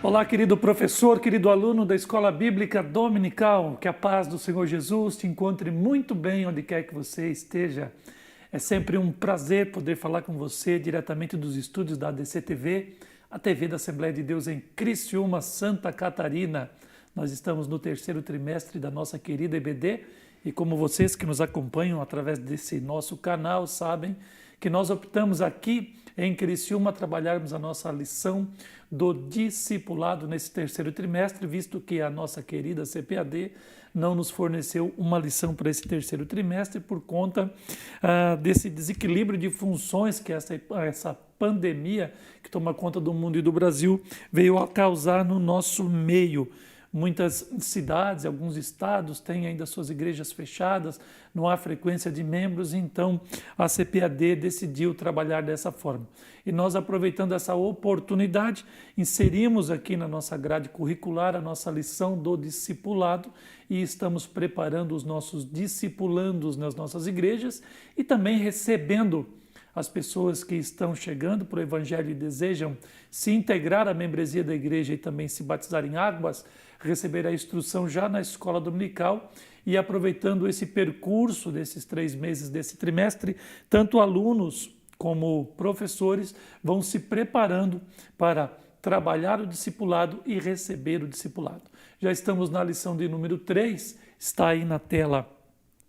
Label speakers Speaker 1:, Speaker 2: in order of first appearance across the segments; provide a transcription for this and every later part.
Speaker 1: Olá, querido professor, querido aluno da Escola Bíblica Dominical, que a paz do Senhor Jesus te encontre muito bem onde quer que você esteja. É sempre um prazer poder falar com você diretamente dos estúdios da ADC-TV, a TV da Assembleia de Deus em Criciúma, Santa Catarina. Nós estamos no terceiro trimestre da nossa querida EBD e como vocês que nos acompanham através desse nosso canal sabem que nós optamos aqui em Criciúma trabalharmos a nossa lição do discipulado nesse terceiro trimestre, visto que a nossa querida CPAD não nos forneceu uma lição para esse terceiro trimestre por conta desse desequilíbrio de funções que essa pandemia que toma conta do mundo e do Brasil veio a causar no nosso meio. Muitas cidades, alguns estados têm ainda suas igrejas fechadas, não há frequência de membros, então a CPAD decidiu trabalhar dessa forma. E nós, aproveitando essa oportunidade, inserimos aqui na nossa grade curricular a nossa lição do discipulado e estamos preparando os nossos discipulandos nas nossas igrejas e também recebendo as pessoas que estão chegando para o Evangelho e desejam se integrar à membresia da igreja e também se batizar em águas, receber a instrução já na escola dominical e aproveitando esse percurso desses 3 meses desse trimestre, tanto alunos como professores vão se preparando para trabalhar o discipulado e receber o discipulado. Já estamos na lição de número 3, está aí na tela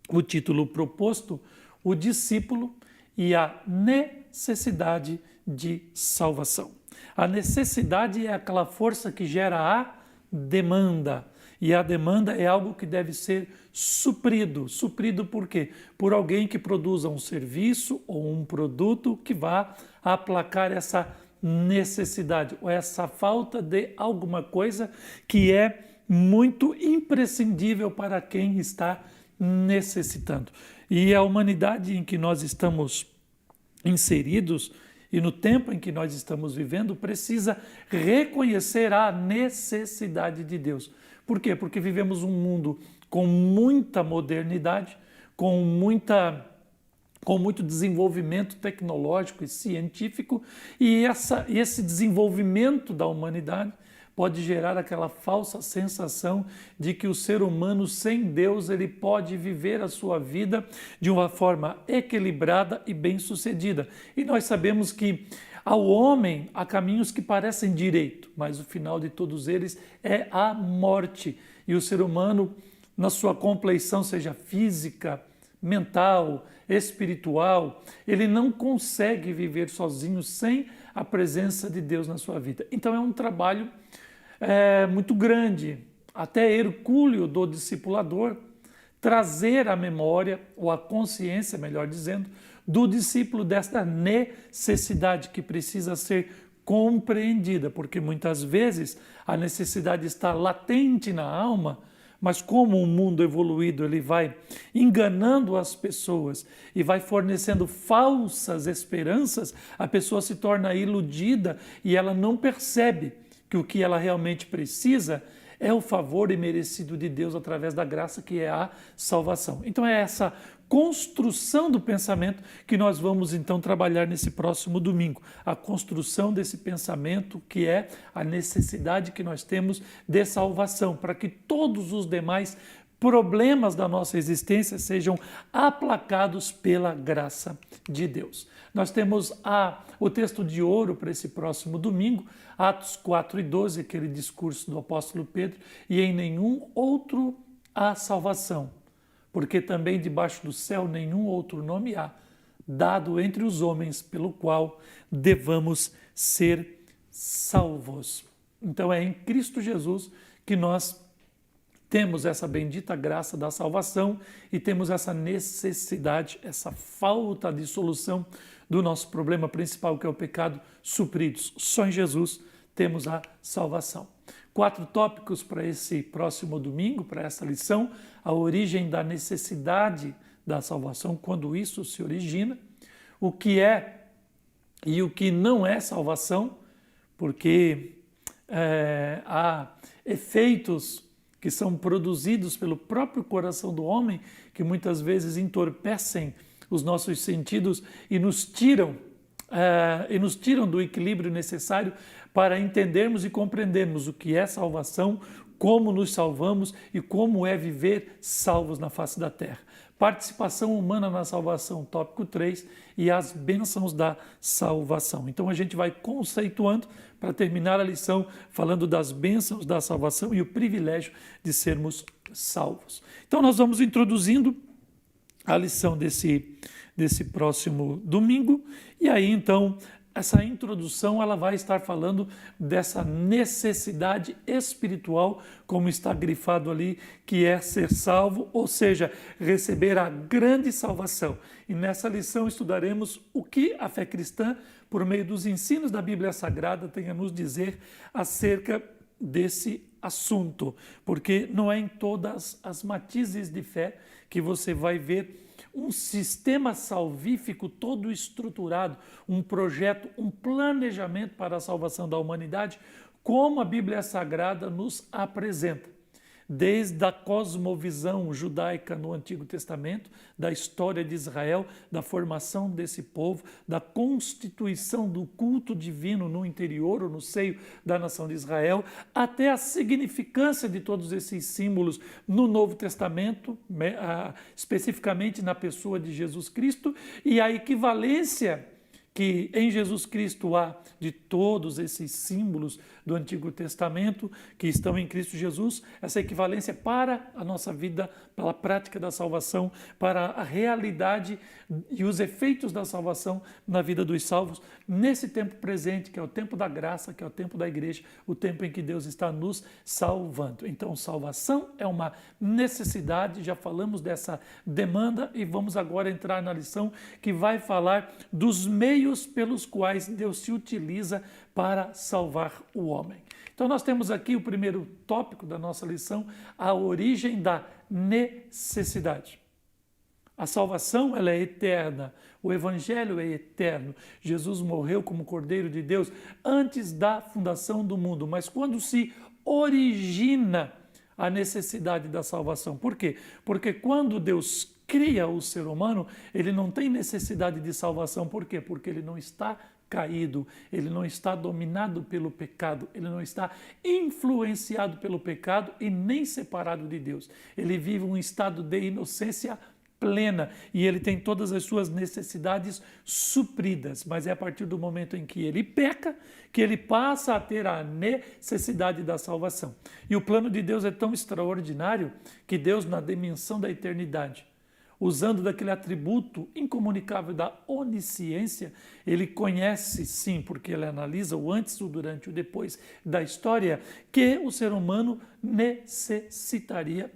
Speaker 1: o título proposto, o discípulo e a necessidade de salvação. A necessidade é aquela força que gera a demanda. E a demanda é algo que deve ser suprido. Suprido por quê? Por alguém que produza um serviço ou um produto que vá aplacar essa necessidade ou essa falta de alguma coisa que é muito imprescindível para quem está necessitando. E a humanidade em que nós estamos inseridos e no tempo em que nós estamos vivendo precisa reconhecer a necessidade de Deus. Por quê? Porque vivemos um mundo com muita modernidade, com muito desenvolvimento tecnológico e científico, e esse desenvolvimento da humanidade pode gerar aquela falsa sensação de que o ser humano sem Deus ele pode viver a sua vida de uma forma equilibrada e bem-sucedida. E nós sabemos que ao homem há caminhos que parecem direito, mas o final de todos eles é a morte. E o ser humano, na sua compleição, seja física, mental, espiritual, ele não consegue viver sozinho sem a presença de Deus na sua vida. Então é um trabalho muito grande, até hercúleo do discipulador, trazer a memória, ou a consciência, melhor dizendo, do discípulo desta necessidade que precisa ser compreendida, porque muitas vezes a necessidade está latente na alma, mas como o mundo evoluído ele vai enganando as pessoas e vai fornecendo falsas esperanças, a pessoa se torna iludida e ela não percebe que o que ela realmente precisa é o favor imerecido de Deus através da graça que é a salvação. Então é essa construção do pensamento que nós vamos então trabalhar nesse próximo domingo. A construção desse pensamento que é a necessidade que nós temos de salvação, para que todos os demais problemas da nossa existência sejam aplacados pela graça de Deus. Nós temos o texto de ouro para esse próximo domingo, Atos 4:12, aquele discurso do apóstolo Pedro, e em nenhum outro há salvação, porque também debaixo do céu nenhum outro nome há, dado entre os homens, pelo qual devamos ser salvos. Então é em Cristo Jesus que nós temos essa bendita graça da salvação e temos essa necessidade, essa falta de solução do nosso problema principal, que é o pecado, supridos. Só em Jesus temos a salvação. 4 tópicos para esse próximo domingo, para essa lição: a origem da necessidade da salvação, quando isso se origina, o que é e o que não é salvação, porque há efeitos que são produzidos pelo próprio coração do homem, que muitas vezes entorpecem os nossos sentidos e nos tiram e nos tiram do equilíbrio necessário para entendermos e compreendermos o que é salvação, como nos salvamos e como é viver salvos na face da terra. Participação humana na salvação, tópico 3, e as bênçãos da salvação. Então a gente vai conceituando para terminar a lição falando das bênçãos da salvação e o privilégio de sermos salvos. Então nós vamos introduzindo a lição desse próximo domingo, e aí então essa introdução ela vai estar falando dessa necessidade espiritual, como está grifado ali, que é ser salvo, ou seja, receber a grande salvação. E nessa lição estudaremos o que a fé cristã, por meio dos ensinos da Bíblia Sagrada, tem a nos dizer acerca desse assunto, porque não é em todas as matizes de fé que você vai ver um sistema salvífico todo estruturado, um projeto, um planejamento para a salvação da humanidade, como a Bíblia Sagrada nos apresenta. Desde a cosmovisão judaica no Antigo Testamento, da história de Israel, da formação desse povo, da constituição do culto divino no interior ou no seio da nação de Israel, até a significância de todos esses símbolos no Novo Testamento, especificamente na pessoa de Jesus Cristo, e a equivalência que em Jesus Cristo há de todos esses símbolos do Antigo Testamento que estão em Cristo Jesus, essa equivalência para a nossa vida, pela prática da salvação, para a realidade e os efeitos da salvação na vida dos salvos, nesse tempo presente, que é o tempo da graça, que é o tempo da igreja, o tempo em que Deus está nos salvando. Então, salvação é uma necessidade, já falamos dessa demanda e vamos agora entrar na lição que vai falar dos meios pelos quais Deus se utiliza para salvar o homem. Então nós temos aqui o primeiro tópico da nossa lição, a origem da necessidade. A salvação ela é eterna, o evangelho é eterno. Jesus morreu como Cordeiro de Deus antes da fundação do mundo, mas quando se origina a necessidade da salvação. Por quê? Porque quando Deus cria o ser humano, ele não tem necessidade de salvação. Por quê? Porque ele não está caído, ele não está dominado pelo pecado, ele não está influenciado pelo pecado e nem separado de Deus. Ele vive um estado de inocência plena e ele tem todas as suas necessidades supridas, mas é a partir do momento em que ele peca que ele passa a ter a necessidade da salvação. E o plano de Deus é tão extraordinário que Deus, na dimensão da eternidade, usando daquele atributo incomunicável da onisciência, ele conhece sim, porque ele analisa o antes, o durante e o depois da história, que o ser humano necessitaria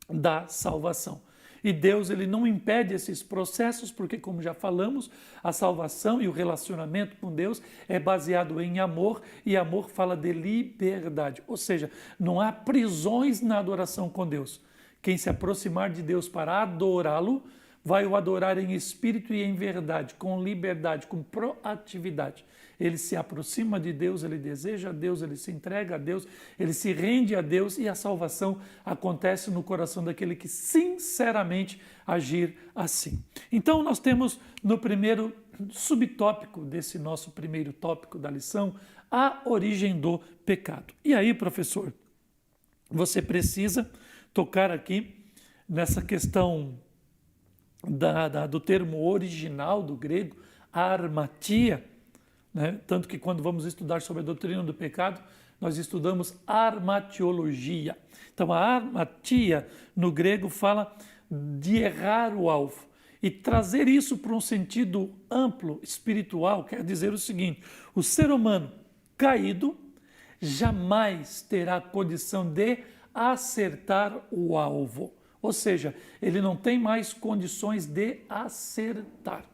Speaker 1: da salvação. E Deus ele não impede esses processos, porque, como já falamos, a salvação e o relacionamento com Deus é baseado em amor, e amor fala de liberdade. Ou seja, não há prisões na adoração com Deus. Quem se aproximar de Deus para adorá-lo, vai o adorar em espírito e em verdade, com liberdade, com proatividade. Ele se aproxima de Deus, ele deseja a Deus, ele se entrega a Deus, ele se rende a Deus e a salvação acontece no coração daquele que sinceramente agir assim. Então nós temos no primeiro subtópico desse nosso primeiro tópico da lição, a origem do pecado. E aí, professor, você precisa tocar aqui nessa questão do termo original do grego, armatia, né? Tanto que quando vamos estudar sobre a doutrina do pecado, nós estudamos armatiologia. Então a armatia no grego fala de errar o alvo. E trazer isso para um sentido amplo, espiritual, quer dizer o seguinte: o ser humano caído jamais terá condição de acertar o alvo. Ou seja, ele não tem mais condições de acertar.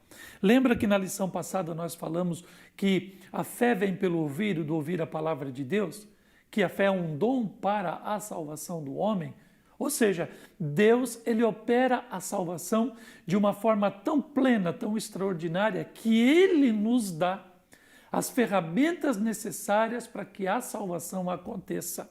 Speaker 1: Lembra que na lição passada nós falamos que a fé vem pelo ouvir e do ouvir a palavra de Deus? Que a fé é um dom para a salvação do homem? Ou seja, Deus ele opera a salvação de uma forma tão plena, tão extraordinária, que Ele nos dá as ferramentas necessárias para que a salvação aconteça.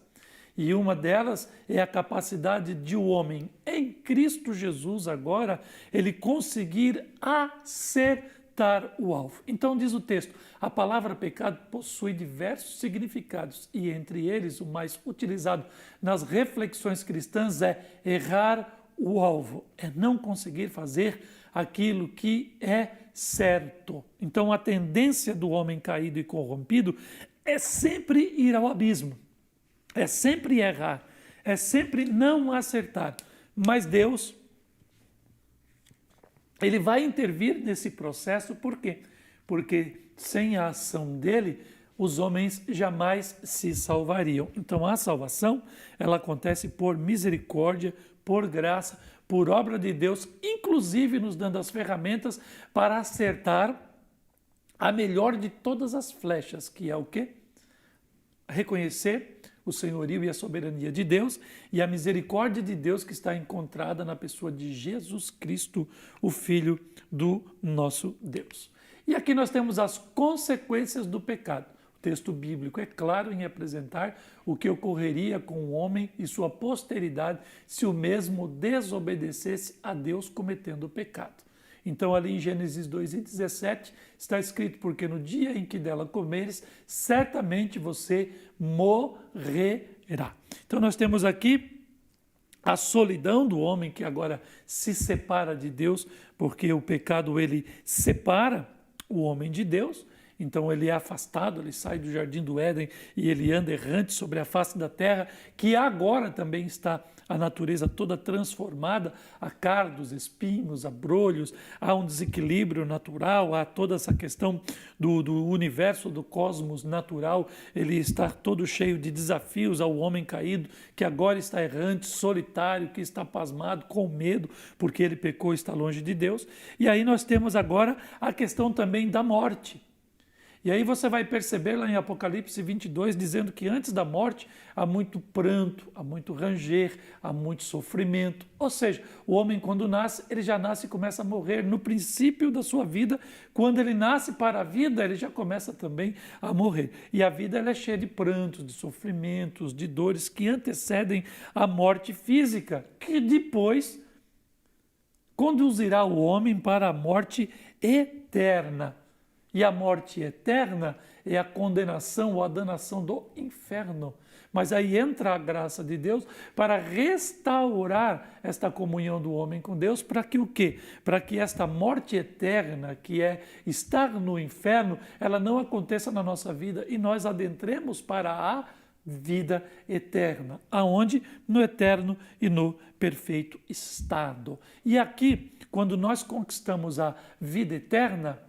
Speaker 1: E uma delas é a capacidade de o homem, em Cristo Jesus agora, ele conseguir acertar acertar o alvo. Então diz o texto, a palavra pecado possui diversos significados e entre eles o mais utilizado nas reflexões cristãs é errar o alvo, é não conseguir fazer aquilo que é certo. Então a tendência do homem caído e corrompido é sempre ir ao abismo, é sempre errar, é sempre não acertar. Mas Deus, Ele vai intervir nesse processo, por quê? Porque sem a ação dele, os homens jamais se salvariam. Então a salvação, ela acontece por misericórdia, por graça, por obra de Deus, inclusive nos dando as ferramentas para acertar a melhor de todas as flechas, que é o quê? Reconhecer o senhorio e a soberania de Deus e a misericórdia de Deus que está encontrada na pessoa de Jesus Cristo, o Filho do nosso Deus. E aqui nós temos as consequências do pecado. O texto bíblico é claro em apresentar o que ocorreria com o homem e sua posteridade se o mesmo desobedecesse a Deus cometendo o pecado. Então ali em Gênesis 2:17 está escrito, porque no dia em que dela comeres, certamente você morrerá. Então nós temos aqui a solidão do homem que agora se separa de Deus, porque o pecado ele separa o homem de Deus. Então ele é afastado, ele sai do jardim do Éden e ele anda errante sobre a face da terra, que agora também está a natureza toda transformada, há cardos, espinhos, abrolhos, há um desequilíbrio natural, há toda essa questão do universo, do cosmos natural, ele está todo cheio de desafios ao homem caído, que agora está errante, solitário, que está pasmado, com medo, porque ele pecou e está longe de Deus. E aí nós temos agora a questão também da morte. E aí você vai perceber lá em Apocalipse 22, dizendo que antes da morte há muito pranto, há muito ranger, há muito sofrimento. Ou seja, o homem quando nasce, ele já nasce e começa a morrer. No princípio da sua vida, quando ele nasce para a vida, ele já começa também a morrer. E a vida ela é cheia de prantos, de sofrimentos, de dores que antecedem a morte física, que depois conduzirá o homem para a morte eterna. E a morte eterna é a condenação ou a danação do inferno. Mas aí entra a graça de Deus para restaurar esta comunhão do homem com Deus, para que o quê? Para que esta morte eterna, que é estar no inferno, ela não aconteça na nossa vida e nós adentremos para a vida eterna. Aonde? No eterno e no perfeito estado. E aqui, quando nós conquistamos a vida eterna,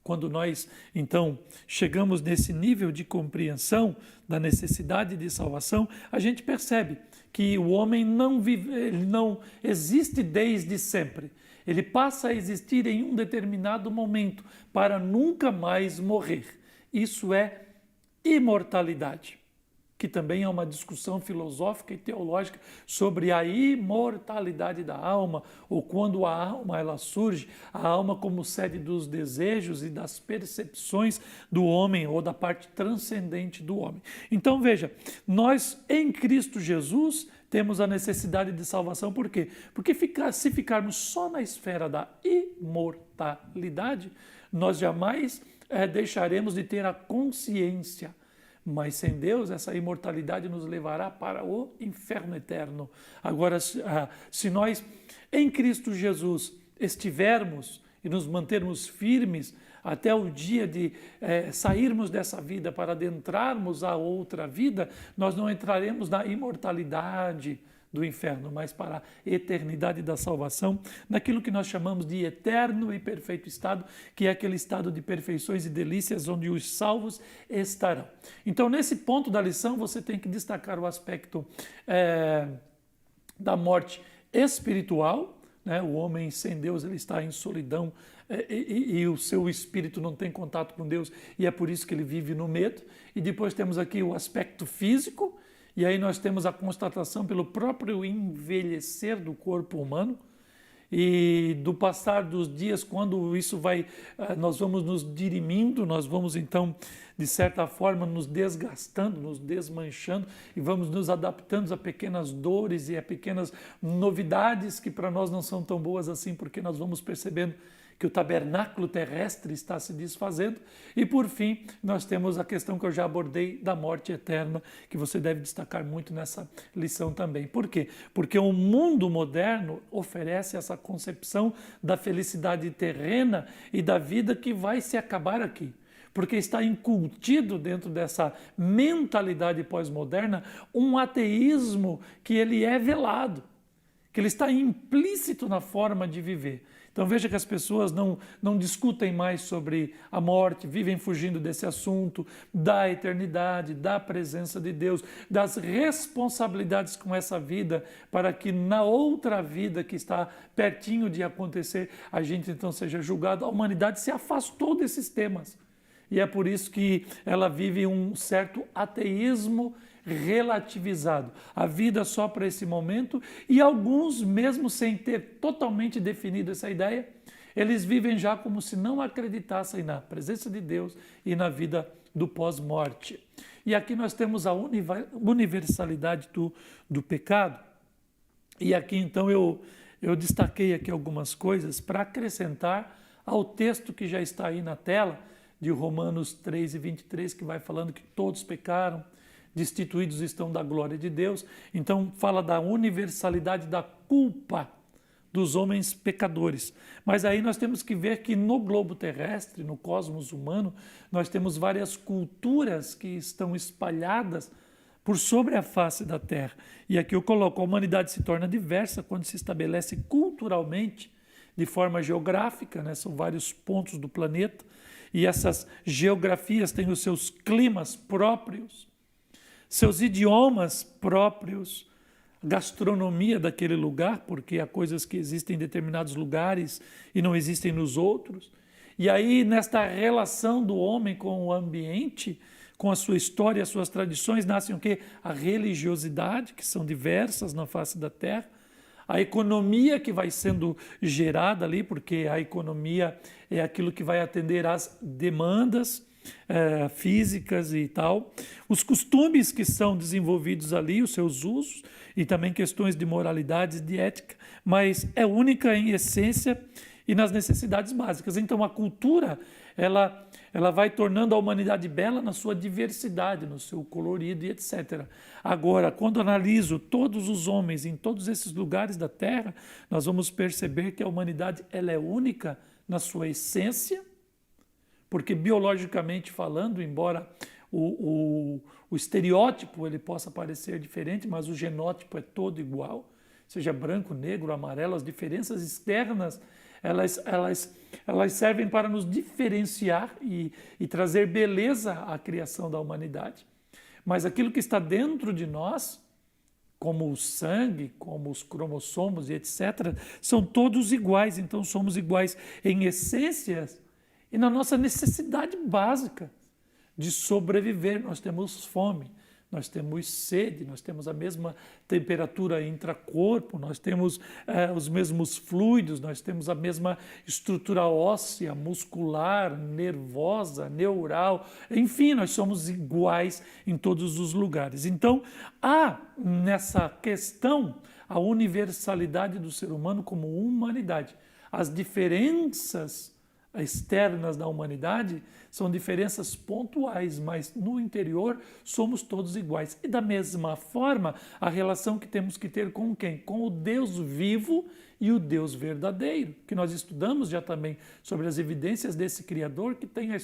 Speaker 1: quando nós, então, chegamos nesse nível de compreensão da necessidade de salvação, a gente percebe que o homem não vive, ele não existe desde sempre. Ele passa a existir em um determinado momento para nunca mais morrer. Isso é imortalidade, que também é uma discussão filosófica e teológica sobre a imortalidade da alma, ou quando a alma ela surge, a alma como sede dos desejos e das percepções do homem, ou da parte transcendente do homem. Então veja, nós em Cristo Jesus temos a necessidade de salvação, por quê? Porque se ficarmos só na esfera da imortalidade, nós jamais deixaremos de ter a consciência. Mas sem Deus, essa imortalidade nos levará para o inferno eterno. Agora, se nós em Cristo Jesus estivermos e nos mantermos firmes até o dia de sairmos dessa vida para adentrarmos a outra vida, nós não entraremos na imortalidade do inferno, mas para a eternidade da salvação, naquilo que nós chamamos de eterno e perfeito estado, que é aquele estado de perfeições e delícias onde os salvos estarão. Então, nesse ponto da lição, você tem que destacar o aspecto da morte espiritual, né? O homem sem Deus ele está em solidão e o seu espírito não tem contato com Deus e é por isso que ele vive no medo. E depois temos aqui o aspecto físico. E aí nós temos a constatação pelo próprio envelhecer do corpo humano e do passar dos dias, quando isso nós vamos nos dirimindo, nós vamos então, de certa forma, nos desgastando, nos desmanchando e vamos nos adaptando a pequenas dores e a pequenas novidades que para nós não são tão boas assim, porque nós vamos percebendo que o tabernáculo terrestre está se desfazendo. E por fim, nós temos a questão que eu já abordei da morte eterna, que você deve destacar muito nessa lição também. Por quê? Porque o mundo moderno oferece essa concepção da felicidade terrena e da vida que vai se acabar aqui. Porque está incutido dentro dessa mentalidade pós-moderna um ateísmo que ele é velado, que ele está implícito na forma de viver. Então veja que as pessoas não discutem mais sobre a morte, vivem fugindo desse assunto, da eternidade, da presença de Deus, das responsabilidades com essa vida, para que na outra vida que está pertinho de acontecer, a gente então seja julgado. A humanidade se afastou desses temas. E é por isso que ela vive um certo ateísmo relativizado. A vida só para esse momento, e alguns, mesmo sem ter totalmente definido essa ideia, eles vivem já como se não acreditassem na presença de Deus e na vida do pós-morte. E aqui nós temos a universalidade do pecado. E aqui então eu destaquei aqui algumas coisas para acrescentar ao texto que já está aí na tela, de Romanos 3:23, que vai falando que todos pecaram, destituídos estão da glória de Deus. Então fala da universalidade da culpa dos homens pecadores. Mas aí nós temos que ver que no globo terrestre, no cosmos humano, nós temos várias culturas que estão espalhadas por sobre a face da Terra. E aqui eu coloco, a humanidade se torna diversa quando se estabelece culturalmente, de forma geográfica, né? São vários pontos do planeta, e essas geografias têm os seus climas próprios, seus idiomas próprios, gastronomia daquele lugar, porque há coisas que existem em determinados lugares e não existem nos outros. E aí, nesta relação do homem com o ambiente, com a sua história, as suas tradições, nascem o quê? A religiosidade, que são diversas na face da Terra, a economia que vai sendo gerada ali, porque a economia é aquilo que vai atender às demandas físicas e tal, os costumes que são desenvolvidos ali, os seus usos, e também questões de moralidade e de ética, mas é única em essência e nas necessidades básicas. Então a cultura, ela vai tornando a humanidade bela na sua diversidade, no seu colorido e etc. Agora, quando analiso todos os homens em todos esses lugares da Terra, nós vamos perceber que a humanidade ela é única na sua essência, porque biologicamente falando, embora o estereótipo ele possa parecer diferente, mas o genótipo é todo igual, seja branco, negro, amarelo, as diferenças externas elas servem para nos diferenciar e trazer beleza à criação da humanidade. Mas aquilo que está dentro de nós, como o sangue, como os cromossomos e etc., são todos iguais. Então somos iguais em essências e na nossa necessidade básica de sobreviver. Nós temos fome, nós temos sede, nós temos a mesma temperatura intracorpo, nós temos os mesmos fluidos, nós temos a mesma estrutura óssea, muscular, nervosa, neural, enfim, nós somos iguais em todos os lugares. Então, há nessa questão a universalidade do ser humano como humanidade. As diferenças externas da humanidade são diferenças pontuais, mas no interior somos todos iguais. E da mesma forma, a relação que temos que ter com quem? Com o Deus vivo e o Deus verdadeiro, que nós estudamos já também sobre as evidências desse Criador que tem a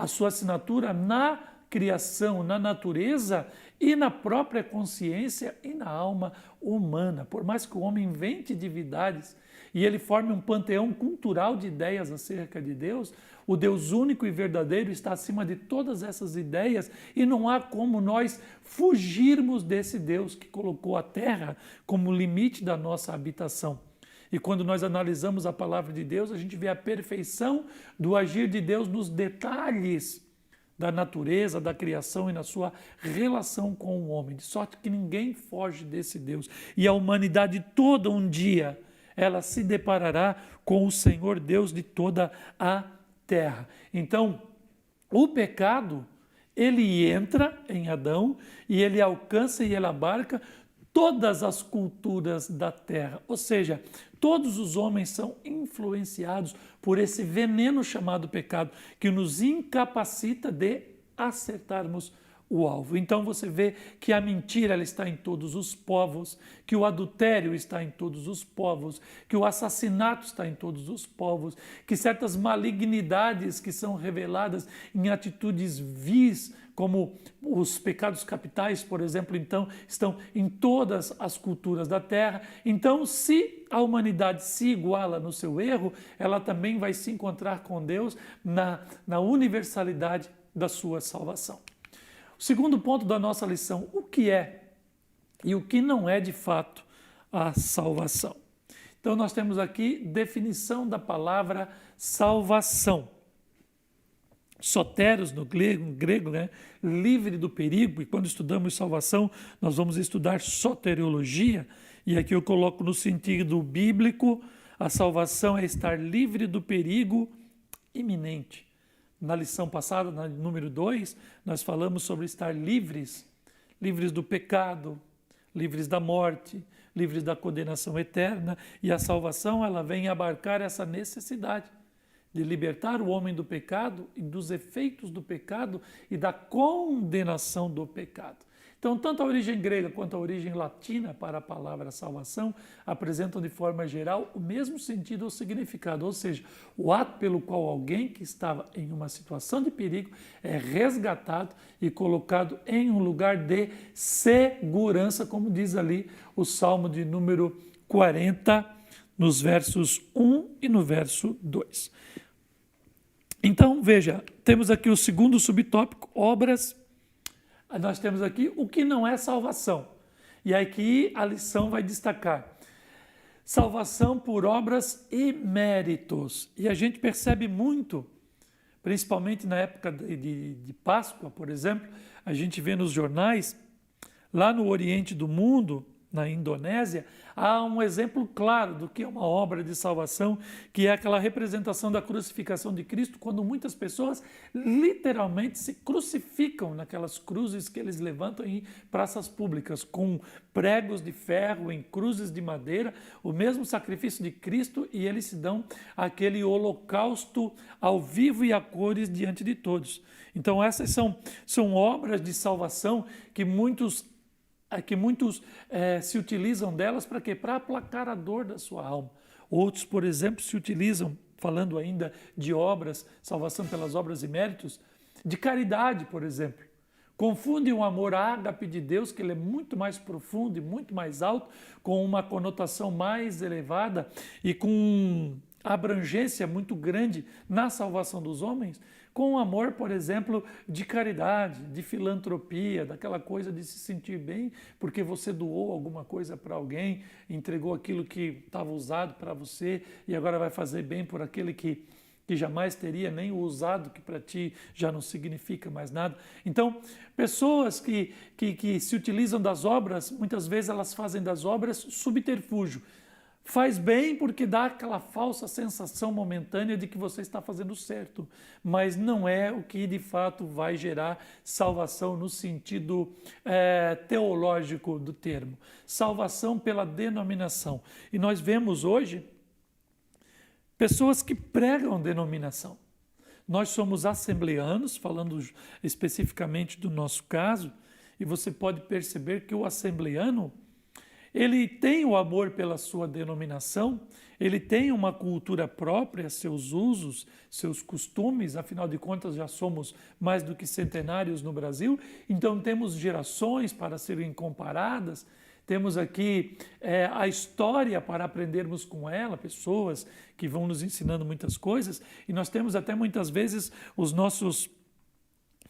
Speaker 1: sua assinatura na criação, na natureza e na própria consciência e na alma humana. Por mais que o homem invente divindades e ele forme um panteão cultural de ideias acerca de Deus, o Deus único e verdadeiro está acima de todas essas ideias e não há como nós fugirmos desse Deus que colocou a terra como limite da nossa habitação. E quando nós analisamos a palavra de Deus, a gente vê a perfeição do agir de Deus nos detalhes da natureza, da criação e na sua relação com o homem, de sorte que ninguém foge desse Deus. E a humanidade toda um dia ela se deparará com o Senhor Deus de toda a terra. Então, o pecado, ele entra em Adão e ele alcança e ele abarca todas as culturas da terra. Ou seja, todos os homens são influenciados por esse veneno chamado pecado, que nos incapacita de acertarmos o alvo. Então você vê que a mentira ela está em todos os povos, que o adultério está em todos os povos, que o assassinato está em todos os povos, que certas malignidades que são reveladas em atitudes vis, como os pecados capitais, por exemplo, então, estão em todas as culturas da terra. Então, se a humanidade se iguala no seu erro, ela também vai se encontrar com Deus na universalidade da sua salvação. O segundo ponto da nossa lição, o que é e o que não é de fato a salvação. Então nós temos aqui definição da palavra salvação. Soteros no grego, né? Livre do perigo, e quando estudamos salvação nós vamos estudar soteriologia, e aqui eu coloco no sentido bíblico, a salvação é estar livre do perigo iminente. Na lição passada, na número 2, nós falamos sobre estar livres do pecado, livres da morte, livres da condenação eterna, e a salvação ela vem abarcar essa necessidade de libertar o homem do pecado e dos efeitos do pecado e da condenação do pecado. Então, tanto a origem grega quanto a origem latina para a palavra salvação apresentam de forma geral o mesmo sentido ou significado, ou seja, o ato pelo qual alguém que estava em uma situação de perigo é resgatado e colocado em um lugar de segurança, como diz ali o Salmo de número 40, nos versos 1 e no verso 2. Então, veja, temos aqui o segundo subtópico, obras. Nós temos aqui o que não é salvação. E aqui a lição vai destacar salvação por obras e méritos. E a gente percebe muito, principalmente na época de Páscoa, por exemplo, a gente vê nos jornais, lá no Oriente do mundo, na Indonésia, há um exemplo claro do que é uma obra de salvação, que é aquela representação da crucificação de Cristo, quando muitas pessoas literalmente se crucificam naquelas cruzes que eles levantam em praças públicas, com pregos de ferro, em cruzes de madeira, o mesmo sacrifício de Cristo, e eles se dão aquele holocausto ao vivo e a cores diante de todos. Então essas são obras de salvação que muitos se utilizam delas para quê? Para aplacar a dor da sua alma. Outros, por exemplo, se utilizam, falando ainda de obras, salvação pelas obras e méritos, de caridade, por exemplo. Confundem o amor ágape de Deus, que ele é muito mais profundo e muito mais alto, com uma conotação mais elevada e com abrangência muito grande na salvação dos homens, com o amor, por exemplo, de caridade, de filantropia, daquela coisa de se sentir bem porque você doou alguma coisa para alguém, entregou aquilo que estava usado para você e agora vai fazer bem por aquele que jamais teria nem o usado, que para ti já não significa mais nada. Então, pessoas que se utilizam das obras, muitas vezes elas fazem das obras subterfúgio. Faz bem porque dá aquela falsa sensação momentânea de que você está fazendo certo, mas não é o que de fato vai gerar salvação no sentido teológico do termo. Salvação pela denominação. E nós vemos hoje pessoas que pregam denominação. Nós somos assembleanos, falando especificamente do nosso caso, e você pode perceber que o assembleano ele tem o amor pela sua denominação, ele tem uma cultura própria, seus usos, seus costumes, afinal de contas já somos mais do que centenários no Brasil, então temos gerações para serem comparadas, temos aqui a história para aprendermos com ela, pessoas que vão nos ensinando muitas coisas, e nós temos até muitas vezes os nossos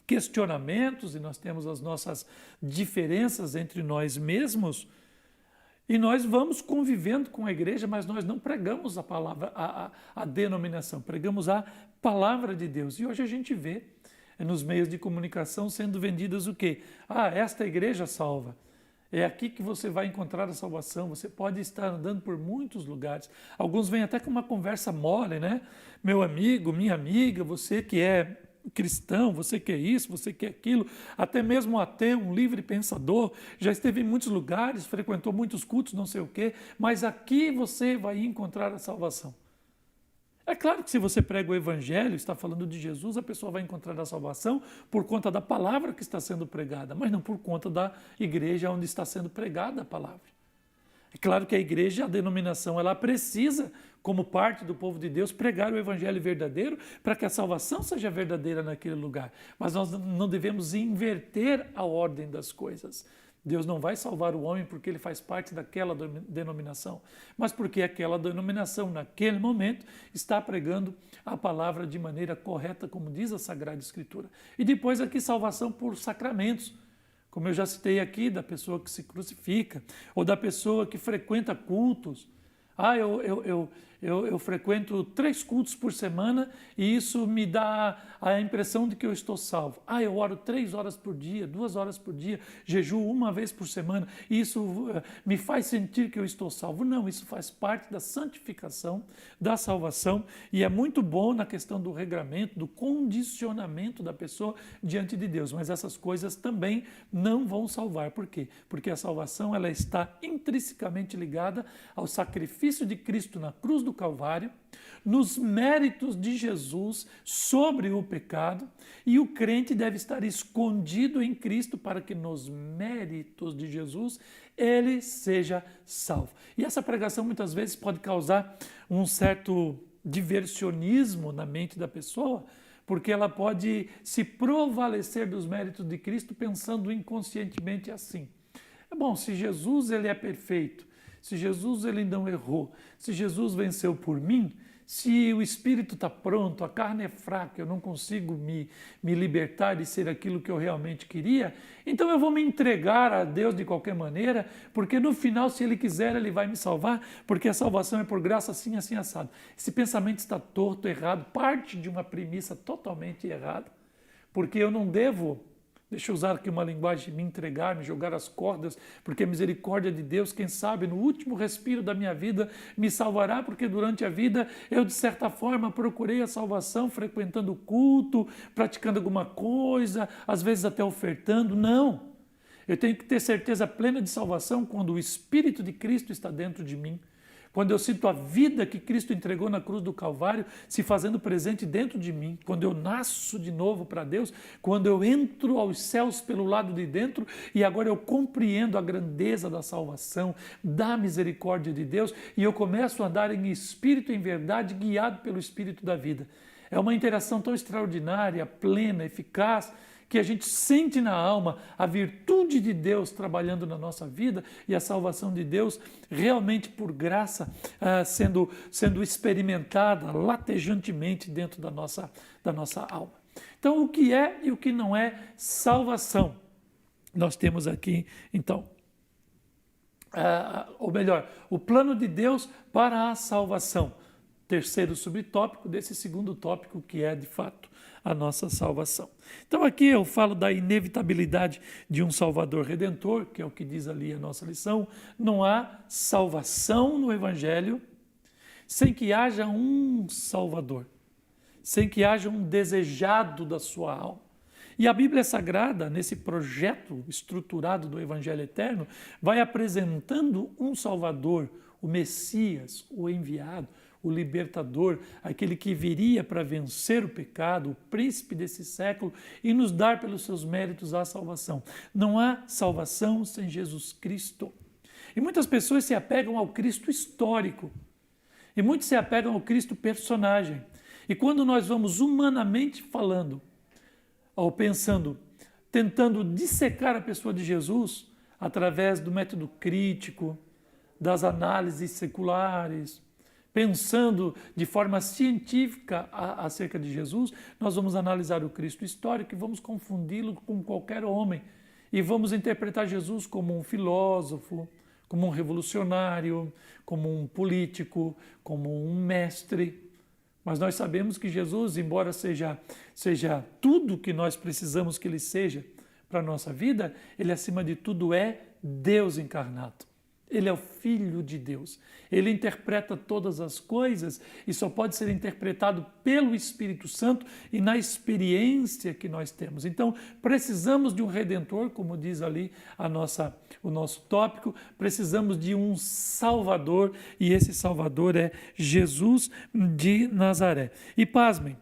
Speaker 1: questionamentos e nós temos as nossas diferenças entre nós mesmos, e nós vamos convivendo com a igreja, mas nós não pregamos a palavra, a denominação, pregamos a palavra de Deus. E hoje a gente vê nos meios de comunicação sendo vendidas o quê? Esta igreja salva. É aqui que você vai encontrar a salvação. Você pode estar andando por muitos lugares. Alguns vêm até com uma conversa mole, né? Meu amigo, minha amiga, você que é cristão, você quer isso, você quer aquilo, até mesmo um ateu, um livre pensador, já esteve em muitos lugares, frequentou muitos cultos, não sei o quê, mas aqui você vai encontrar a salvação. É claro que se você prega o evangelho, está falando de Jesus, a pessoa vai encontrar a salvação por conta da palavra que está sendo pregada, mas não por conta da igreja onde está sendo pregada a palavra. É claro que a igreja, a denominação, ela precisa, como parte do povo de Deus, pregar o evangelho verdadeiro para que a salvação seja verdadeira naquele lugar. Mas nós não devemos inverter a ordem das coisas. Deus não vai salvar o homem porque ele faz parte daquela denominação, mas porque aquela denominação, naquele momento, está pregando a palavra de maneira correta, como diz a Sagrada Escritura. E depois aqui salvação por sacramentos, como eu já citei aqui, da pessoa que se crucifica, ou da pessoa que frequenta cultos. Eu frequento 3 cultos por semana e isso me dá a impressão de que eu estou salvo. Eu oro 3 horas por dia, 2 horas por dia, jejuo 1 vez por semana e isso me faz sentir que eu estou salvo. Não, isso faz parte da santificação, da salvação e é muito bom na questão do regramento, do condicionamento da pessoa diante de Deus. Mas essas coisas também não vão salvar. Por quê? Porque a salvação ela está intrinsecamente ligada ao sacrifício de Cristo na cruz do Calvário, nos méritos de Jesus sobre o pecado, e o crente deve estar escondido em Cristo para que nos méritos de Jesus ele seja salvo. E essa pregação muitas vezes pode causar um certo diversionismo na mente da pessoa, porque ela pode se provalecer dos méritos de Cristo pensando inconscientemente assim. Bom, se Jesus ele é perfeito, se Jesus ele não errou, se Jesus venceu por mim, se o espírito está pronto, a carne é fraca, eu não consigo me libertar de ser aquilo que eu realmente queria, então eu vou me entregar a Deus de qualquer maneira, porque no final, se Ele quiser, Ele vai me salvar, porque a salvação é por graça assim, assim, assado. Esse pensamento está torto, errado, parte de uma premissa totalmente errada, porque eu não devo... Deixa eu usar aqui uma linguagem, me entregar, me jogar as cordas, porque a misericórdia de Deus, quem sabe, no último respiro da minha vida, me salvará, porque durante a vida eu, de certa forma, procurei a salvação, frequentando o culto, praticando alguma coisa, às vezes até ofertando. Não! Eu tenho que ter certeza plena de salvação quando o Espírito de Cristo está dentro de mim. Quando eu sinto a vida que Cristo entregou na cruz do Calvário se fazendo presente dentro de mim, quando eu nasço de novo para Deus, quando eu entro aos céus pelo lado de dentro e agora eu compreendo a grandeza da salvação, da misericórdia de Deus e eu começo a andar em espírito e em verdade, guiado pelo Espírito da vida. É uma interação tão extraordinária, plena, eficaz, que a gente sente na alma a virtude de Deus trabalhando na nossa vida e a salvação de Deus realmente por graça sendo experimentada latejantemente dentro da nossa alma. Então, o que é e o que não é salvação? Nós temos aqui, então, ou melhor, o plano de Deus para a salvação. Terceiro subtópico desse segundo tópico, que é, de fato, a nossa salvação. Então aqui eu falo da inevitabilidade de um Salvador Redentor, que é o que diz ali a nossa lição. Não há salvação no Evangelho sem que haja um Salvador, sem que haja um desejado da sua alma. E a Bíblia Sagrada, nesse projeto estruturado do Evangelho Eterno, vai apresentando um Salvador, o Messias, o enviado, o libertador, aquele que viria para vencer o pecado, o príncipe desse século e nos dar pelos seus méritos a salvação. Não há salvação sem Jesus Cristo. E muitas pessoas se apegam ao Cristo histórico e muitos se apegam ao Cristo personagem. E quando nós vamos humanamente falando, ou pensando, tentando dissecar a pessoa de Jesus através do método crítico, das análises seculares, pensando de forma científica acerca de Jesus, nós vamos analisar o Cristo histórico e vamos confundi-lo com qualquer homem. E vamos interpretar Jesus como um filósofo, como um revolucionário, como um político, como um mestre. Mas nós sabemos que Jesus, embora seja tudo que nós precisamos que Ele seja para a nossa vida, Ele acima de tudo é Deus encarnado. Ele é o Filho de Deus. Ele interpreta todas as coisas e só pode ser interpretado pelo Espírito Santo e na experiência que nós temos. Então, precisamos de um Redentor, como diz ali o nosso tópico, precisamos de um Salvador e esse Salvador é Jesus de Nazaré. E pasmem,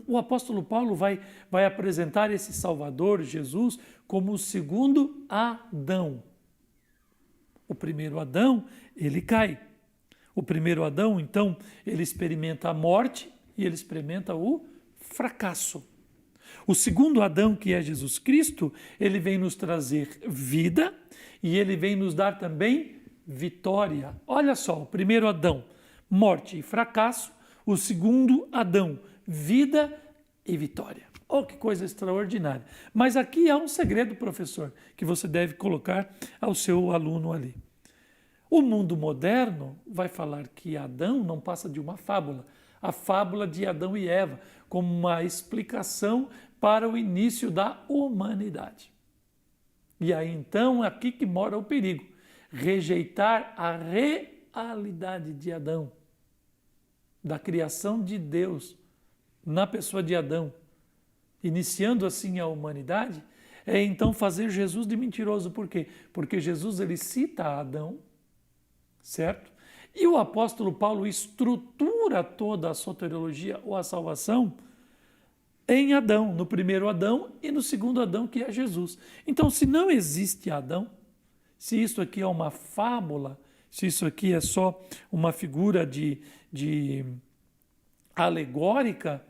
Speaker 1: o apóstolo Paulo vai apresentar esse Salvador, Jesus, como o segundo Adão. O primeiro Adão, ele cai. O primeiro Adão, então, ele experimenta a morte e ele experimenta o fracasso. O segundo Adão, que é Jesus Cristo, ele vem nos trazer vida e ele vem nos dar também vitória. Olha só, o primeiro Adão, morte e fracasso. O segundo Adão, vida e vitória. Oh, que coisa extraordinária. Mas aqui há um segredo, professor, que você deve colocar ao seu aluno ali. O mundo moderno vai falar que Adão não passa de uma fábula, a fábula de Adão e Eva, como uma explicação para o início da humanidade. E aí então, aqui que mora o perigo, rejeitar a realidade de Adão, da criação de Deus, na pessoa de Adão, iniciando assim a humanidade, é então fazer Jesus de mentiroso. Por quê? Porque Jesus ele cita Adão, certo? E o apóstolo Paulo estrutura toda a soteriologia ou a salvação em Adão, no primeiro Adão e no segundo Adão, que é Jesus. Então, se não existe Adão, se isso aqui é uma fábula, se isso aqui é só uma figura de alegórica,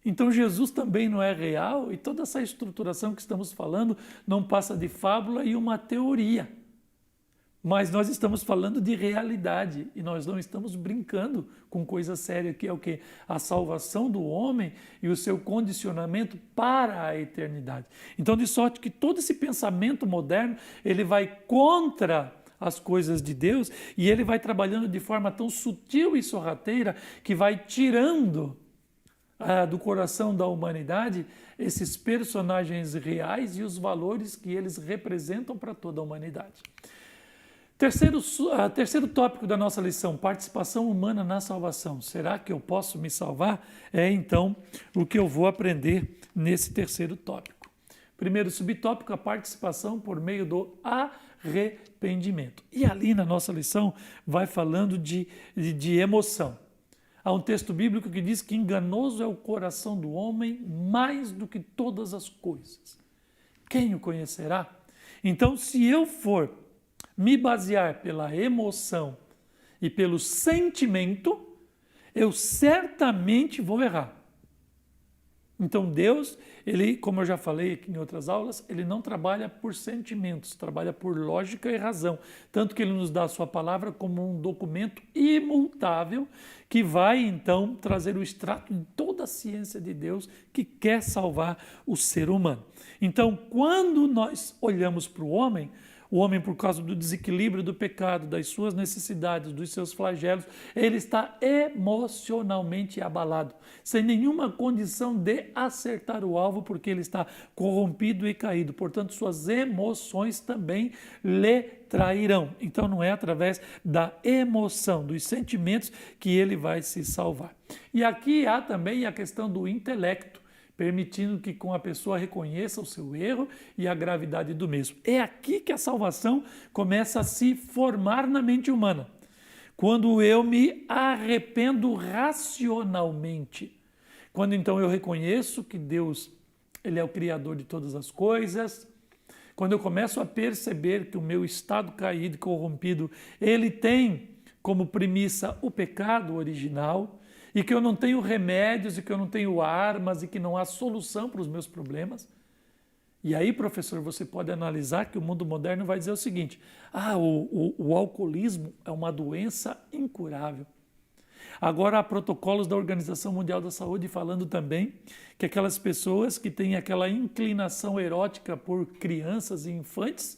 Speaker 1: então Jesus também não é real e toda essa estruturação que estamos falando não passa de fábula e uma teoria. Mas nós estamos falando de realidade e nós não estamos brincando com coisa séria, que é o quê? A salvação do homem e o seu condicionamento para a eternidade. Então, de sorte que todo esse pensamento moderno, ele vai contra as coisas de Deus e ele vai trabalhando de forma tão sutil e sorrateira que vai tirando do coração da humanidade esses personagens reais e os valores que eles representam para toda a humanidade. Terceiro tópico da nossa lição, participação humana na salvação. Será que eu posso me salvar? É então o que eu vou aprender nesse terceiro tópico. Primeiro subtópico, a participação por meio do arrependimento. E ali na nossa lição vai falando de emoção. Há um texto bíblico que diz que enganoso é o coração do homem mais do que todas as coisas. Quem o conhecerá? Então, se eu for me basear pela emoção e pelo sentimento, eu certamente vou errar. Então Deus, ele, como eu já falei aqui em outras aulas, ele não trabalha por sentimentos, trabalha por lógica e razão. Tanto que ele nos dá a sua palavra como um documento imutável que vai então trazer o extrato de toda a ciência de Deus que quer salvar o ser humano. Então, quando nós olhamos para o homem, por causa do desequilíbrio do pecado, das suas necessidades, dos seus flagelos, ele está emocionalmente abalado, sem nenhuma condição de acertar o alvo, porque ele está corrompido e caído. Portanto, suas emoções também lhe trairão. Então, não é através da emoção, dos sentimentos, que ele vai se salvar. E aqui há também a questão do intelecto, permitindo que com a pessoa reconheça o seu erro e a gravidade do mesmo. É aqui que a salvação começa a se formar na mente humana. Quando eu me arrependo racionalmente. Quando então eu reconheço que Deus, ele é o Criador de todas as coisas. Quando eu começo a perceber que o meu estado caído e corrompido, ele tem como premissa o pecado original, e que eu não tenho remédios, e que eu não tenho armas, e que não há solução para os meus problemas. E aí, professor, você pode analisar que o mundo moderno vai dizer o seguinte: o alcoolismo é uma doença incurável. Agora há protocolos da Organização Mundial da Saúde falando também que aquelas pessoas que têm aquela inclinação erótica por crianças e infantes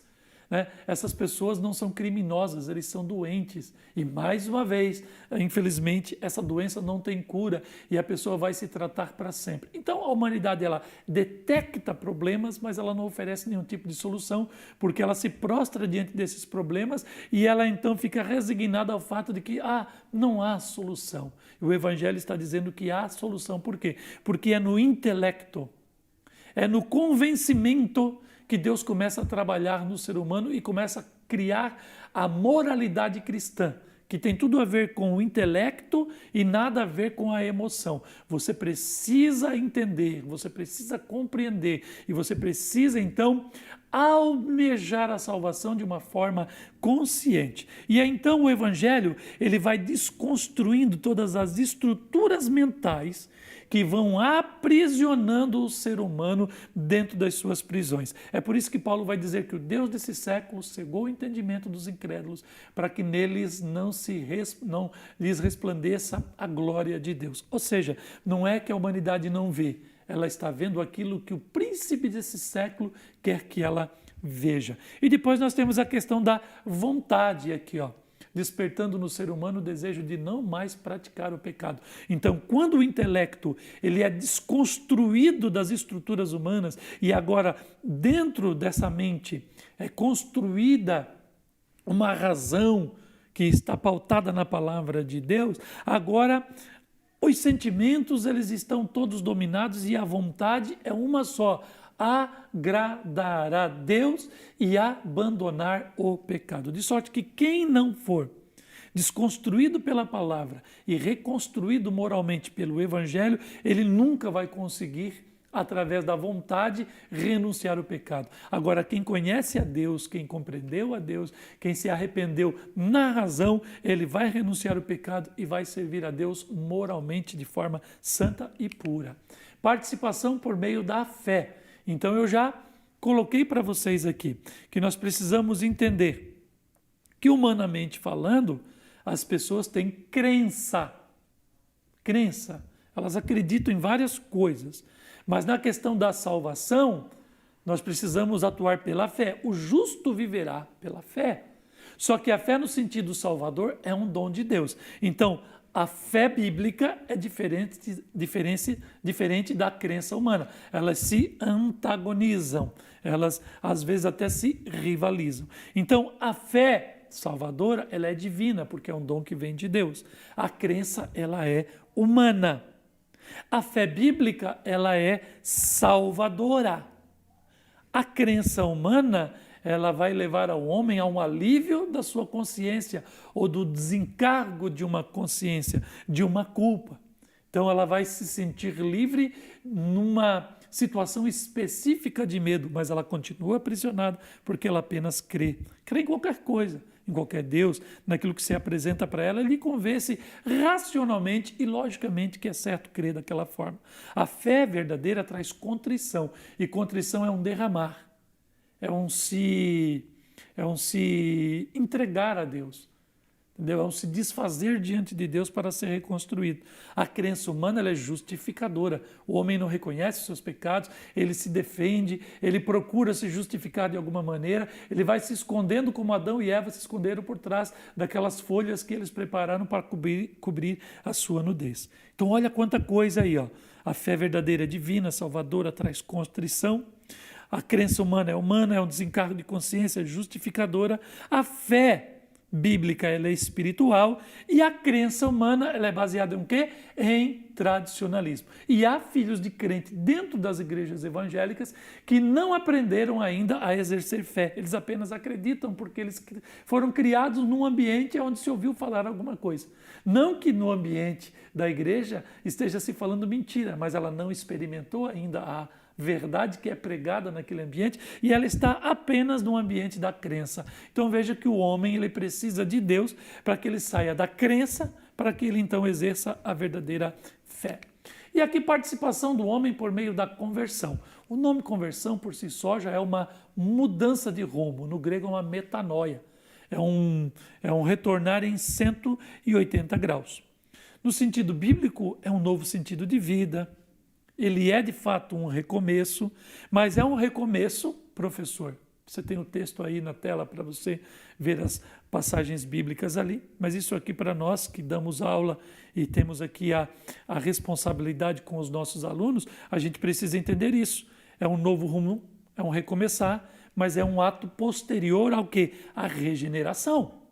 Speaker 1: né? Essas pessoas não são criminosas, eles são doentes. E mais uma vez, infelizmente, essa doença não tem cura e a pessoa vai se tratar para sempre. Então a humanidade ela detecta problemas, mas ela não oferece nenhum tipo de solução, porque ela se prostra diante desses problemas e ela então fica resignada ao fato de que não há solução. E o Evangelho está dizendo que há solução. Por quê? Porque é no intelecto, é no convencimento que Deus começa a trabalhar no ser humano e começa a criar a moralidade cristã, que tem tudo a ver com o intelecto e nada a ver com a emoção. Você precisa entender, você precisa compreender e você precisa, então, almejar a salvação de uma forma consciente. E aí, então, o Evangelho ele vai desconstruindo todas as estruturas mentais que vão aprisionando o ser humano dentro das suas prisões. É por isso que Paulo vai dizer que o Deus desse século cegou o entendimento dos incrédulos para que neles não lhes resplandeça a glória de Deus. Ou seja, não é que a humanidade não vê, ela está vendo aquilo que o príncipe desse século quer que ela veja. E depois nós temos a questão da vontade aqui, despertando no ser humano o desejo de não mais praticar o pecado. Então, quando o intelecto ele é desconstruído das estruturas humanas e agora dentro dessa mente é construída uma razão que está pautada na palavra de Deus, agora os sentimentos eles estão todos dominados e a vontade é uma só: agradar a Deus e abandonar o pecado. De sorte que quem não for desconstruído pela palavra e reconstruído moralmente pelo Evangelho, ele nunca vai conseguir, através da vontade, renunciar ao pecado. Agora, quem conhece a Deus, quem compreendeu a Deus, quem se arrependeu na razão, ele vai renunciar ao pecado e vai servir a Deus moralmente de forma santa e pura. Participação por meio da fé. Então eu já coloquei para vocês aqui que nós precisamos entender que, humanamente falando, as pessoas têm crença. Crença. Elas acreditam em várias coisas. Mas na questão da salvação, nós precisamos atuar pela fé. O justo viverá pela fé. Só que a fé no sentido salvador é um dom de Deus. Então, a fé bíblica é diferente da crença humana. Elas se antagonizam, elas às vezes até se rivalizam. Então, a fé salvadora, ela é divina, porque é um dom que vem de Deus. A crença, ela é humana. A fé bíblica, ela é salvadora. A crença humana, ela vai levar ao homem a um alívio da sua consciência ou do desencargo de uma consciência, de uma culpa. Então ela vai se sentir livre numa situação específica de medo, mas ela continua aprisionada porque ela apenas crê. Crê em qualquer coisa, em qualquer Deus, naquilo que se apresenta para ela, ele convence racionalmente e logicamente que é certo crer daquela forma. A fé verdadeira traz contrição, e contrição é um derramar. É um se entregar a Deus, entendeu? É um se desfazer diante de Deus para ser reconstruído. A crença humana ela é justificadora. O homem não reconhece os seus pecados, ele se defende, ele procura se justificar de alguma maneira, ele vai se escondendo como Adão e Eva se esconderam por trás daquelas folhas que eles prepararam para cobrir a sua nudez. Então olha quanta coisa aí, A fé verdadeira é divina, salvadora, traz contrição. A crença humana, é um desencargo de consciência justificadora. A fé bíblica ela é espiritual e a crença humana ela é baseada em quê? Em tradicionalismo. E há filhos de crente dentro das igrejas evangélicas que não aprenderam ainda a exercer fé. Eles apenas acreditam porque eles foram criados num ambiente onde se ouviu falar alguma coisa. Não que no ambiente da igreja esteja se falando mentira, mas ela não experimentou ainda a verdade que é pregada naquele ambiente e ela está apenas no ambiente da crença. Então veja que o homem ele precisa de Deus para que ele saia da crença, para que ele então exerça a verdadeira fé. E aqui participação do homem por meio da conversão. O nome conversão por si só já é uma mudança de rumo, no grego é uma metanoia, é um retornar em 180 graus. No sentido bíblico é um novo sentido de vida. Ele é de fato um recomeço, mas é um recomeço, professor, Você tem o texto aí na tela para você ver as passagens bíblicas ali, mas isso aqui para nós que damos aula e temos aqui a responsabilidade com os nossos alunos, a gente precisa entender isso. É um novo rumo, é um recomeçar, mas é um ato posterior ao quê? A regeneração.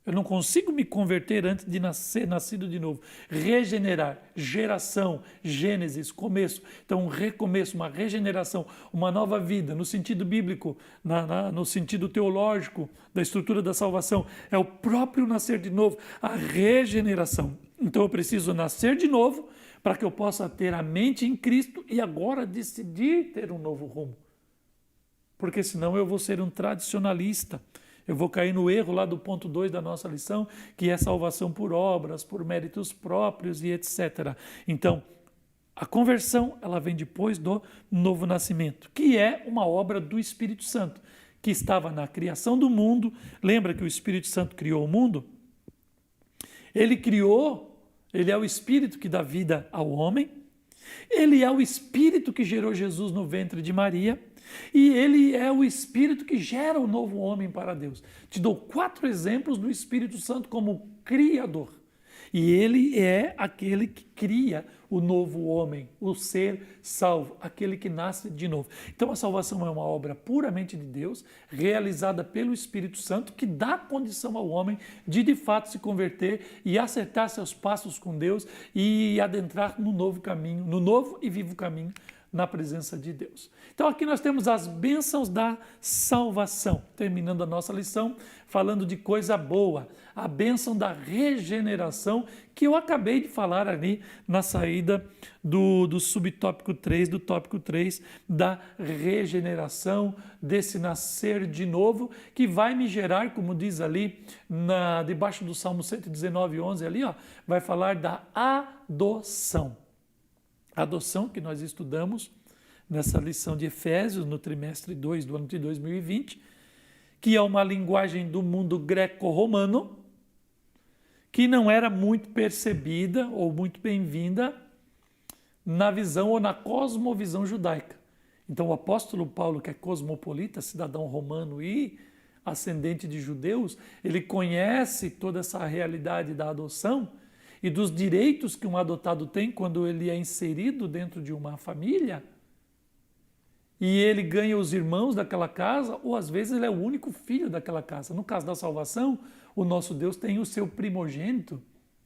Speaker 1: Eu não consigo me converter antes de nascer, nascido de novo. Regenerar, geração, Gênesis, começo. Então, um recomeço, uma regeneração, uma nova vida, no sentido bíblico, no sentido teológico da estrutura da salvação. É o próprio nascer de novo, a regeneração. Então, eu preciso nascer de novo para que eu possa ter a mente em Cristo e agora decidir ter um novo rumo. Porque senão eu vou ser um tradicionalista. Eu vou cair no erro lá do ponto 2 da nossa lição, que é salvação por obras, por méritos próprios e etc. Então, a conversão, ela vem depois do novo nascimento, que é uma obra do Espírito Santo, que estava na criação do mundo. Lembra que o Espírito Santo criou o mundo? Ele criou, ele é o Espírito que dá vida ao homem, ele é o Espírito que gerou Jesus no ventre de Maria, e ele é o Espírito que gera o novo homem para Deus. Te dou 4 exemplos do Espírito Santo como Criador. E ele é aquele que cria o novo homem, o ser salvo, aquele que nasce de novo. Então a salvação é uma obra puramente de Deus, realizada pelo Espírito Santo, que dá condição ao homem de fato se converter e acertar seus passos com Deus e adentrar no novo caminho, no novo e vivo caminho, na presença de Deus. Então aqui nós temos as bênçãos da salvação, terminando a nossa lição falando de coisa boa, a bênção da regeneração, que eu acabei de falar ali na saída do subtópico 3, do tópico 3, da regeneração, desse nascer de novo, que vai me gerar, como diz ali, debaixo do Salmo 119, 11, ali, ó, vai falar da adoção. Adoção, que nós estudamos nessa lição de Efésios, no trimestre 2 do ano de 2020, que é uma linguagem do mundo greco-romano, que não era muito percebida ou muito bem-vinda na visão ou na cosmovisão judaica. Então o apóstolo Paulo, que é cosmopolita, cidadão romano e ascendente de judeus, ele conhece toda essa realidade da adoção e dos direitos que um adotado tem quando ele é inserido dentro de uma família, e ele ganha os irmãos daquela casa, ou às vezes ele é o único filho daquela casa. No caso da salvação, o nosso Deus tem o seu primogênito,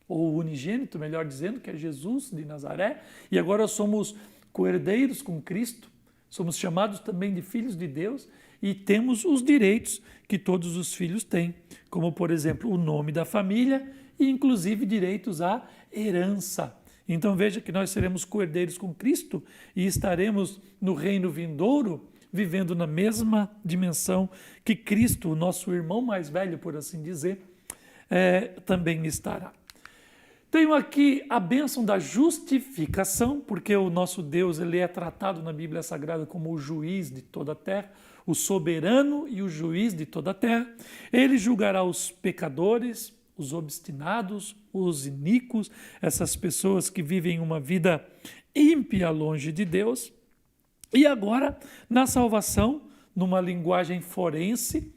Speaker 1: ou unigênito, melhor dizendo, que é Jesus de Nazaré, e agora somos co-herdeiros com Cristo, somos chamados também de filhos de Deus, e temos os direitos que todos os filhos têm, como, por exemplo, o nome da família, e inclusive direitos à herança. Então veja que nós seremos co-herdeiros com Cristo e estaremos no reino vindouro, vivendo na mesma dimensão que Cristo, o nosso irmão mais velho, por assim dizer, também estará. Tenho aqui a bênção da justificação, porque o nosso Deus ele é tratado na Bíblia Sagrada como o juiz de toda a terra, o soberano e o juiz de toda a terra. Ele julgará os pecadores, os obstinados, os iníquos, essas pessoas que vivem uma vida ímpia longe de Deus. E agora, na salvação, numa linguagem forense,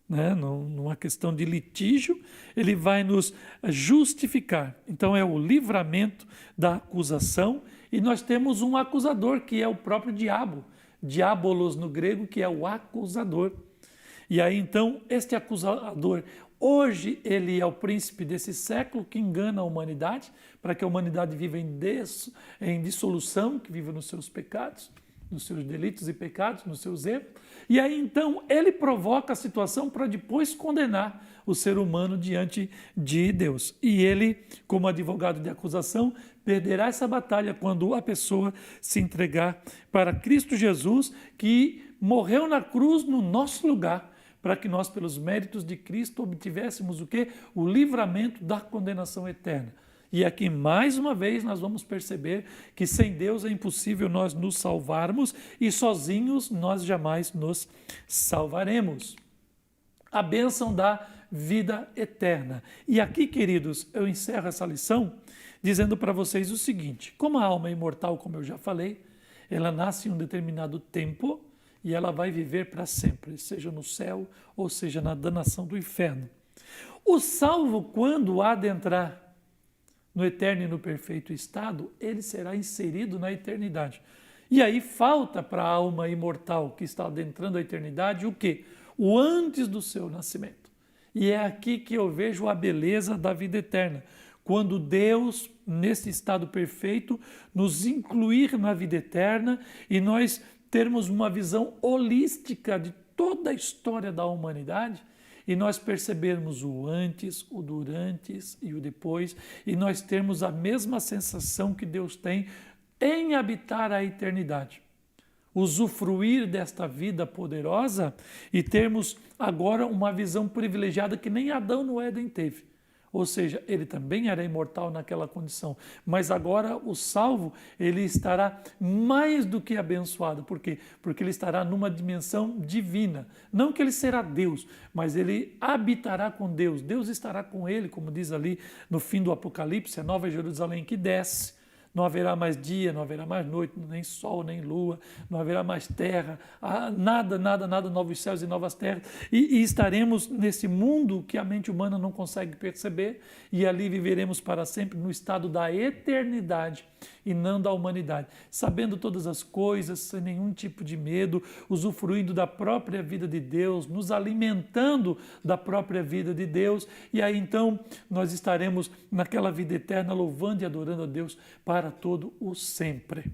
Speaker 1: numa questão de litígio, ele vai nos justificar. Então é o livramento da acusação, e nós temos um acusador, que é o próprio diabo, diabolos no grego, que é o acusador. E aí então, este acusador, hoje ele é o príncipe desse século que engana a humanidade, para que a humanidade viva em dissolução, que viva nos seus pecados, nos seus delitos e pecados, nos seus erros. E aí então ele provoca a situação para depois condenar o ser humano diante de Deus. E ele, como advogado de acusação, perderá essa batalha quando a pessoa se entregar para Cristo Jesus, que morreu na cruz no nosso lugar, para que nós, pelos méritos de Cristo, obtivéssemos o quê? O livramento da condenação eterna. E aqui, mais uma vez, nós vamos perceber que sem Deus é impossível nós nos salvarmos e sozinhos nós jamais nos salvaremos. A bênção da vida eterna. E aqui, queridos, eu encerro essa lição dizendo para vocês o seguinte: como a alma é imortal, como eu já falei, ela nasce em um determinado tempo e ela vai viver para sempre, seja no céu ou seja na danação do inferno. O salvo, quando adentrar no eterno e no perfeito estado, ele será inserido na eternidade. E aí falta para a alma imortal que está adentrando a eternidade o quê? O antes do seu nascimento. E é aqui que eu vejo a beleza da vida eterna. Quando Deus, nesse estado perfeito, nos incluir na vida eterna e nós termos uma visão holística de toda a história da humanidade, e nós percebermos o antes, o durante e o depois, e nós termos a mesma sensação que Deus tem em habitar a eternidade. Usufruir desta vida poderosa e termos agora uma visão privilegiada que nem Adão no Éden teve. Ou seja, ele também era imortal naquela condição, mas agora o salvo, ele estará mais do que abençoado. Por quê? Porque ele estará numa dimensão divina. Não que ele será Deus, mas ele habitará com Deus. Deus estará com ele, como diz ali no fim do Apocalipse, a Nova Jerusalém que desce. Não haverá mais dia, não haverá mais noite, nem sol, nem lua, não haverá mais terra, nada, novos céus e novas terras. E estaremos nesse mundo que a mente humana não consegue perceber, e ali viveremos para sempre no estado da eternidade e não da humanidade, sabendo todas as coisas, sem nenhum tipo de medo, usufruindo da própria vida de Deus, nos alimentando da própria vida de Deus, e aí então nós estaremos naquela vida eterna louvando e adorando a Deus para todo o sempre.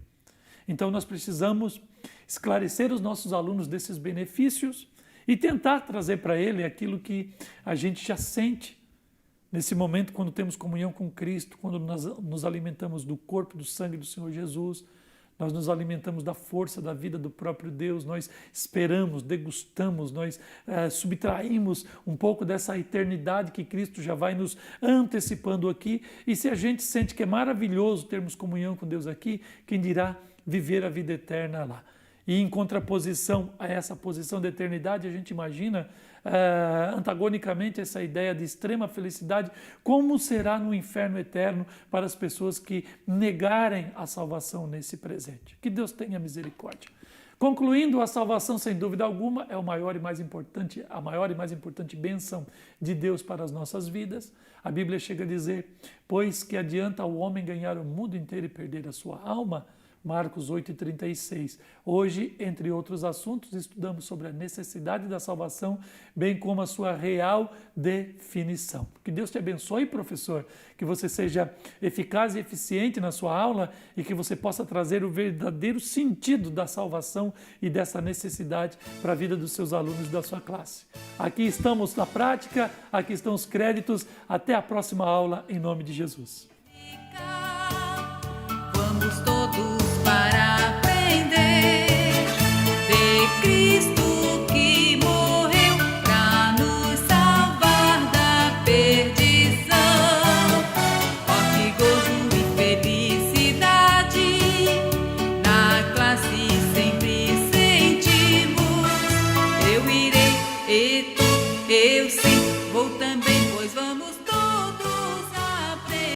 Speaker 1: Então nós precisamos esclarecer os nossos alunos desses benefícios e tentar trazer para ele aquilo que a gente já sente nesse momento quando temos comunhão com Cristo, quando nós nos alimentamos do corpo e do sangue do Senhor Jesus, nós nos alimentamos da força da vida do próprio Deus, nós esperamos, degustamos, nós subtraímos um pouco dessa eternidade que Cristo já vai nos antecipando aqui, e se a gente sente que é maravilhoso termos comunhão com Deus aqui, quem dirá viver a vida eterna lá. E em contraposição a essa posição de eternidade, a gente imagina antagonicamente essa ideia de extrema felicidade, como será no inferno eterno para as pessoas que negarem a salvação nesse presente. Que Deus tenha misericórdia. Concluindo, a salvação, sem dúvida alguma, é a maior e mais importante bênção de Deus para as nossas vidas. A Bíblia chega a dizer: pois que adianta o homem ganhar o mundo inteiro e perder a sua alma? Marcos 8,36. Hoje, entre outros assuntos, estudamos sobre a necessidade da salvação, bem como a sua real definição. Que Deus te abençoe, professor, que você seja eficaz e eficiente na sua aula e que você possa trazer o verdadeiro sentido da salvação e dessa necessidade para a vida dos seus alunos da sua classe. Aqui estamos na prática, aqui estão os créditos. Até a próxima aula, em nome de Jesus.
Speaker 2: Vamos todos para aprender de Cristo.